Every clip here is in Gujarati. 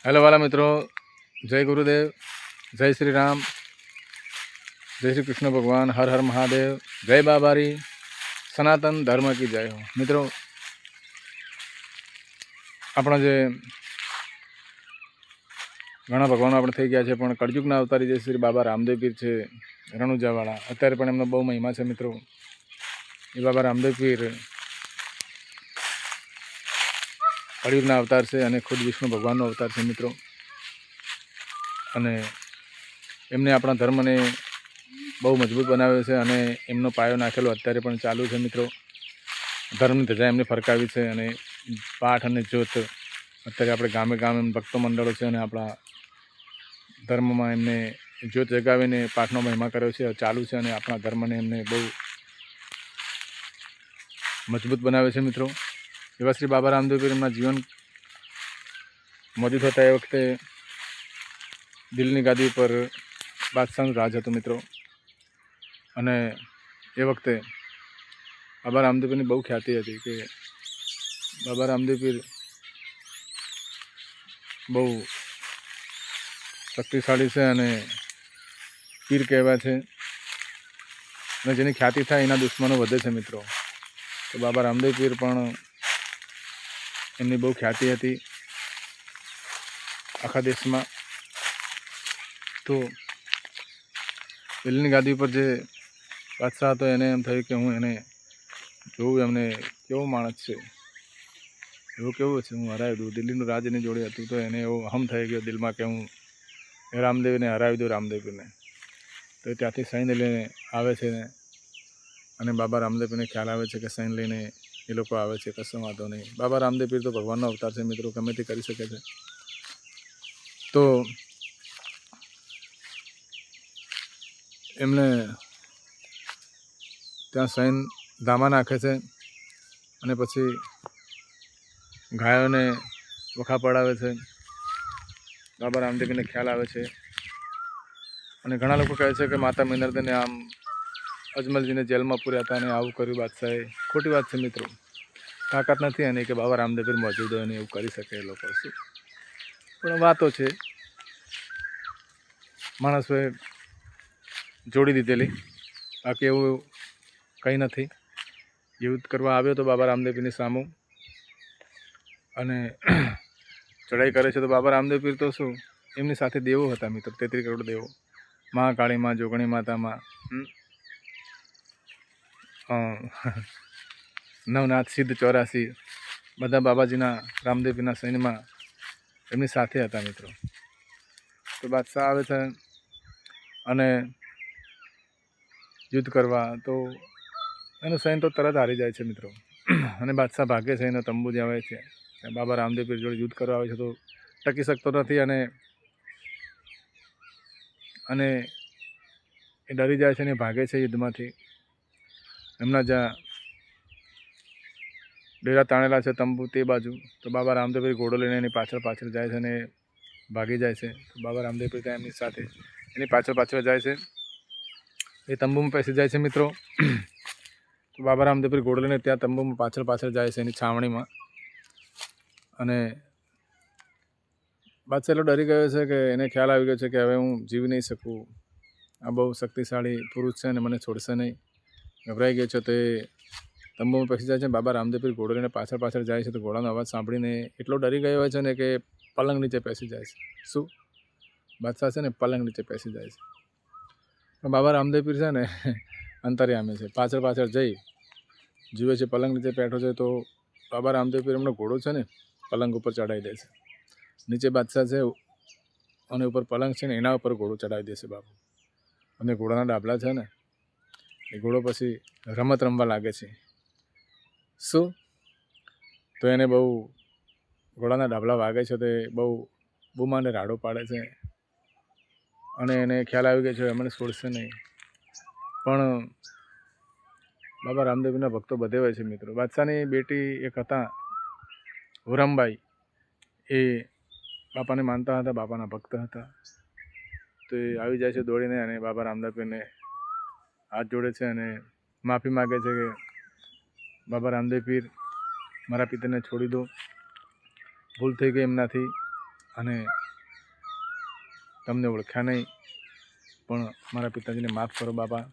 हेलो वाला मित्रों, जय गुरुदेव, जय श्री राम, जय श्री कृष्ण भगवान, हर हर महादेव, जय बाबारी, सनातन धर्म की जय हो। मित्रों, अपना जे घણા ભગવાનો આપણે થઈ ગયા છે, પણ કળયુગના અવતારી જે શ્રી બાબા રામદેવ પીર છે રણુજાવાળા, અત્યારે પણ એમનો બહુ મહિમા છે મિત્રો। એ બાબા રામદેવ પીર કળયુગના અવતાર છે અને ખુદ વિષ્ણુ ભગવાનનો અવતાર છે મિત્રો। અને એમને આપણા ધર્મને બહુ મજબૂત બનાવ્યો છે અને એમનો પાયો નાખેલો અત્યારે પણ ચાલુ છે મિત્રો। ધર્મની ધજા એમને ફરકાવી છે અને પાઠ અને જ્યોત અત્યારે આપણે ગામે ગામે ભક્તો મંડળો છે અને આપણા ધર્મમાં એમને જ્યોત જગાવીને પાઠનો મહિમા કર્યો છે, ચાલુ છે અને આપણા ધર્મને એમને બહુ મજબૂત બનાવે છે મિત્રો। એવા શ્રી બાબા રામદેવ પીર એમના જીવન મોજૂદ હતા એ વખતે દિલ્હીની ગાદી પર બાદશાહનું રાજ હતું મિત્રો। અને એ વખતે બાબા રામદેવ પીરની બહુ ખ્યાતિ હતી કે બાબા રામદેવ પીર બહુ શક્તિશાળી છે અને પીર કહેવાય છે અને જેની ખ્યાતિ થાય એના દુશ્મનો વધે છે મિત્રો। તો બાબા રામદેવ પીર પણ એમની બહુ ખ્યાતિ હતી આખા દેશમાં। તો દિલ્હીની ગાદી પર જે બાદશાહ હતો એને એમ થયું કે હું એને જોઉં, એમને કેવો માણસ છે, એવું કેવું છે, હું હરાવી દઉં। દિલ્હીનું રાજ એની જોડે હતું તો એને એવો અહમ થઈ ગયો દિલમાં કે હું રામદેવને હરાવી દઉં, રામદેવ પીરને। તો ત્યાંથી સૈન્ય લઈને આવે છે અને બાબા રામદેવ પીરને ખ્યાલ આવે છે કે સૈન્ય લઈને એ લોકો આવે છે, કશો વાંધો નહીં। બાબા રામદેવ પીર તો ભગવાનનો અવતાર છે મિત્રો, ગમે તે કરી શકે છે। તો એમને ત્યાં સૈન્ય ધામા નાખે છે અને પછી ગાયોને વખા પડાવે છે। બાબા રામદેવને ખ્યાલ આવે છે અને ઘણા લોકો કહે છે કે માતા મિનરદેને આમ અજમલજીને જેલમાં પૂર્યા હતા અને આવું કર્યું બાદશાહે। ખોટી વાત છે મિત્રો, તાકાત નથી એની કે બાબા રામદેવ પીર મોજૂદ હોય અને એવું કરી શકે એ લોકો શું, પણ વાતો છે માણસોએ જોડી દીધેલી, બાકી એવું કંઈ નથી। યુદ્ધ કરવા આવ્યો તો બાબા રામદેવ પીરની સામું અને ચડાઈ કરે છે તો બાબા રામદેવ પીર તો શું, એમની સાથે દેવો હતા મિત્રો, 33 કરોડ દેવો, મહાકાળીમાં, જોગણી માતામાં, નવનાથ સિદ્ધ 84 બધા બાબાજીના રામદેવ પીરના સૈન્યમાં એમની સાથે હતા મિત્રો। તો બાદશાહ આવે છે અને યુદ્ધ કરવા, તો એનું સૈન્ય તો તરત હારી જાય છે મિત્રો અને બાદશાહ ભાગે છે, એનો તંબુ જે આવે છે બાબા રામદેવ પીર જોડે યુદ્ધ કરવા આવે છે તો ટકી શકતો નથી અને એ ડરી જાય છે અને ભાગે છે યુદ્ધમાંથી। એમના જ્યાં ડેરા તાણેલા છે તંબુ તે બાજુ, તો બાબા રામદેવ પીર ઘોડો લઈને એની પાછળ પાછળ જાય છે અને ભાગી જાય છે। તો બાબા રામદેવ પીર ત્યાં એમની સાથે એની પાછળ પાછળ જાય છે, એ તંબુમાં પેસી જાય છે મિત્રો। તો બાબા રામદેવ પીર ઘોડો લઈને ત્યાં તંબુમાં પાછળ પાછળ જાય છે એની છાવણીમાં અને બાદશાહ એટલો ડરી ગયો છે કે એને ખ્યાલ આવી ગયો છે કે હવે હું જીવી નહીં શકું, આ બહુ શક્તિશાળી પુરુષ છે અને મને છોડશે નહીં, ગભરાઈ ગયો છે। તો એ તંબુમાં પેસી જાય છે, બાબા રામદેવ પીર ઘોડો લઈને પાછળ પાછળ જાય છે તો ઘોડાનો અવાજ સાંભળીને એટલો ડરી ગયો હોય છે ને કે પલંગ નીચે પેસી જાય છે। શું બાદશાહ છે ને પલંગ નીચે પેસી જાય છે, પણ બાબા રામદેવ પીર છે ને અંતર્યામી છે, પાછળ પાછળ જઈ જુએ છે પલંગ નીચે બેઠો છે તો બાબા રામદેવ પીર એમનો ઘોડો છે ને પલંગ ઉપર ચડાવી દે છે, નીચે બાદશાહ છે અને ઉપર પલંગ છે ને એના ઉપર ઘોડો ચડાવી દેશે બાબુ, અને ઘોડાના ડાબલા છે ને એ ઘોડો પછી રમત રમવા લાગે છે। શું તો એને બહુ ઘોડાના ડાબલા વાગે છે તો એ બહુ બૂમાને રાડો પાડે છે અને એને ખ્યાલ આવી ગયો છે મને છોડશે નહીં। પણ બાબા રામદેવના ભક્તો બધે હોય છે મિત્રો। બાદશાહની બેટી એક હતા હુરમબાઈ, એ બાપાને માનતા હતા, બાપાના ભક્ત હતા। તો એ આવી જાય છે દોડીને અને બાબા રામદેવ પીરને હાથ જોડે છે અને માફી માગે છે કે બાબા રામદેવ પીર મારા પિતાને છોડી દો, ભૂલ થઈ ગઈ એમનાથી, અને તમને ઓળખ્યા નહીં, પણ મારા પિતાજીને માફ કરો બાબા.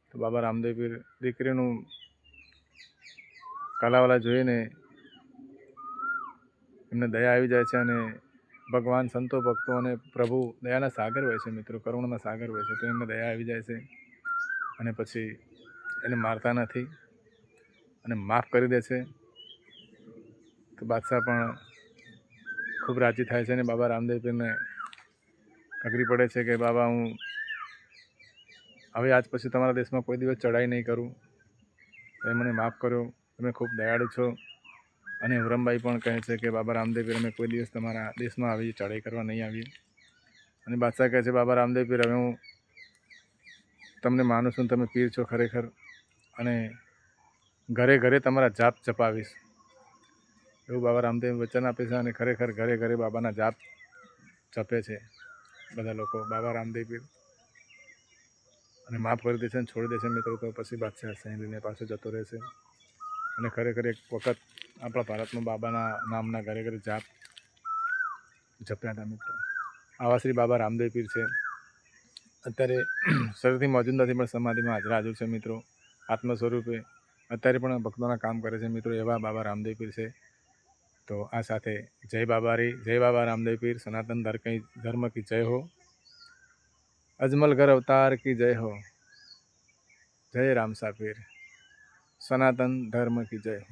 તો બાબા રામદેવ પીર દીકરીનું કાલાવાલા જોઈને એમને દયા આવી જાય છે. અને ભગવાન, સંતો, ભક્તો અને પ્રભુ દયાના સાગર હોય છે મિત્રો, કરુણાના સાગર હોય છે. તો એમને દયા આવી જાય છે અને પછી એને મારતા નથી અને માફ કરી દે છે. તો બાદશાહ પણ ખૂબ રાજી થાય છે અને બાબા રામદેવ પીરને અઘરી પડે છે કે બાબા, હું હવે આજ પછી તમારા દેશમાં કોઈ દિવસ ચડાઈ નહીં કરું. તમે મને માફ કર્યો, તમે ખૂબ દયાળુ છો. અને હુરમબાઈ પણ કહે છે કે બાબા રામદેવ પીર, અમે કોઈ દિવસ તમારા દેશમાં આવી ચડાઈ કરવા નહીં આવીએ. અને બાદશાહ કહે છે, બાબા રામદેવ પીર, હવે હું તમને માનું છું, તમે પીર છો ખરેખર, અને ઘરે ઘરે તમારા જાપ જપાવીશ. એવું બાબા રામદેવ વચન આપે છે. અને ખરેખર ઘરે ઘરે બાબાના જાપ જપે છે બધા લોકો, બાબા રામદેવ પીર. અને માફ કરી દે છે અને છોડી દે છે મિત્રો. તો પછી બાદશાહ સહી લઈને પાછો જતો રહે છે. અને ખરેખર એક વખત આપણા ભારતમાં બાબાના નામના ઘરે ઘરે જાપ જપ્યા હતા મિત્રો. આવા શ્રી બાબા રામદેવ પીર છે. અત્યારે શરીરથી મોજૂદ નથી, પણ સમાધિમાં હાજર છે મિત્રો, આત્મ સ્વરૂપે અત્યારે પણ ભક્તોના કામ કરે છે મિત્રો. એવા બાબા રામદેવ પીર છે. તો આ સાથે જય બાબા રામદેવ પીર. સનાતન ધર્મ કી જય હો. અજમલગર અવતાર કી જય હો. જય રામસા પીર. સનાતન ધર્મ કી જય હો.